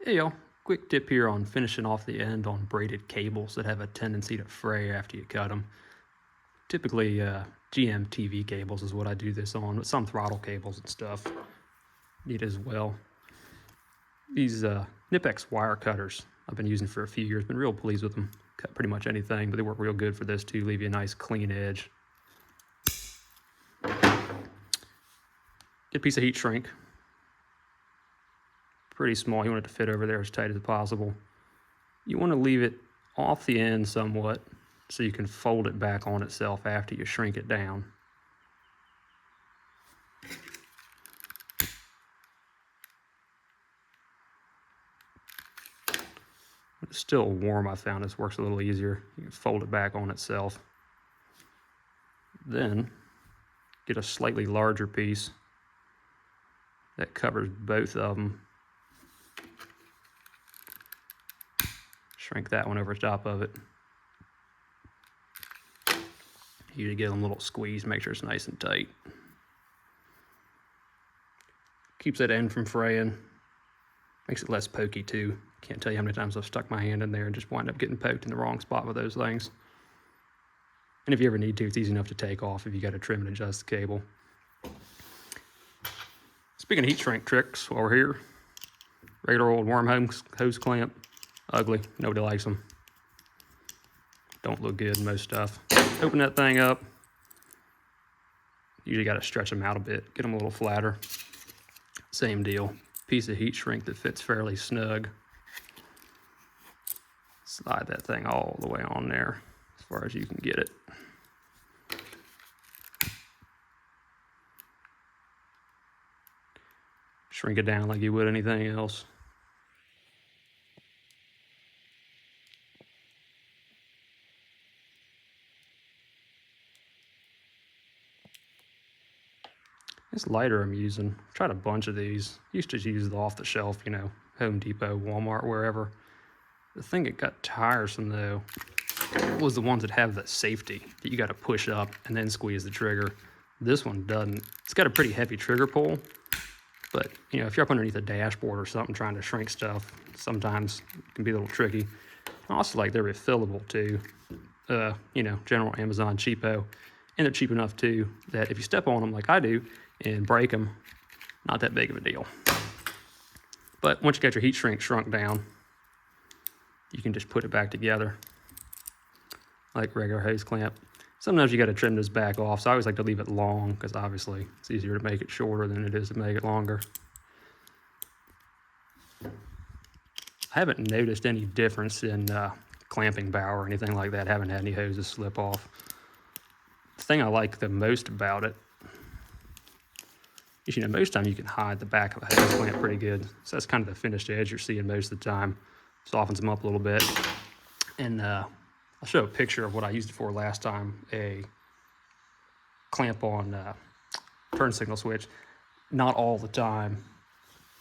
Hey y'all, quick tip here on finishing off the end on braided cables that have a tendency to fray after you cut them. Typically GM TV cables is what I do this on, but some throttle cables and stuff need as well. These Knipex wire cutters I've been using for a few years, been real pleased with them. Cut pretty much anything, but they work real good for this too, leave you a nice clean edge. Get a piece of heat shrink. Pretty small, you want it to fit over there as tight as possible. You want to leave it off the end somewhat so you can fold it back on itself after you shrink it down. It's still warm. I found this works a little easier. You can fold it back on itself. Then get a slightly larger piece that covers both of them. Shrink that one over top of it. You give them a little squeeze, make sure it's nice and tight. Keeps that end from fraying. Makes it less pokey too. Can't tell you how many times I've stuck my hand in there and just wind up getting poked in the wrong spot with those things. And if you ever need to, it's easy enough to take off if you got to trim and adjust the cable. Speaking of heat shrink tricks, while we're here, regular old worm hose clamp. Ugly, nobody likes them. Don't look good in most stuff. Open that thing up. Usually got to stretch them out a bit, get them a little flatter. Same deal. Piece of heat shrink that fits fairly snug. Slide that thing all the way on there as far as you can get it. Shrink it down like you would anything else. This lighter I'm using, tried a bunch of these. Used to use the off the shelf, you know, Home Depot, Walmart, wherever. The thing that got tiresome though was the ones that have the safety that you got to push up and then squeeze the trigger. This one doesn't. It's got a pretty heavy trigger pull, but you know, if you're up underneath a dashboard or something trying to shrink stuff, sometimes it can be a little tricky. I also like they're refillable too. You know, general Amazon cheapo, and they're cheap enough too that if you step on them like I do and break them, not that big of a deal. But once you got your heat shrunk down, you can just put it back together like regular hose clamp. Sometimes you got to trim this back off, so I always like to leave it long because obviously it's easier to make it shorter than it is to make it longer. I haven't noticed any difference in clamping power or anything like that. I haven't had any hoses slip off. The thing I like the most about it is, you know, most time you can hide the back of a hose clamp pretty good. So that's kind of the finished edge you're seeing most of the time. Softens them up a little bit. And I'll show a picture of what I used it for last time, a clamp on turn signal switch. Not all the time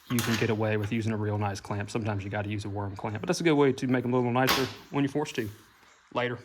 you can get away with using a real nice clamp. Sometimes you got to use a worm clamp, but that's a good way to make them a little nicer when you're forced to. Later.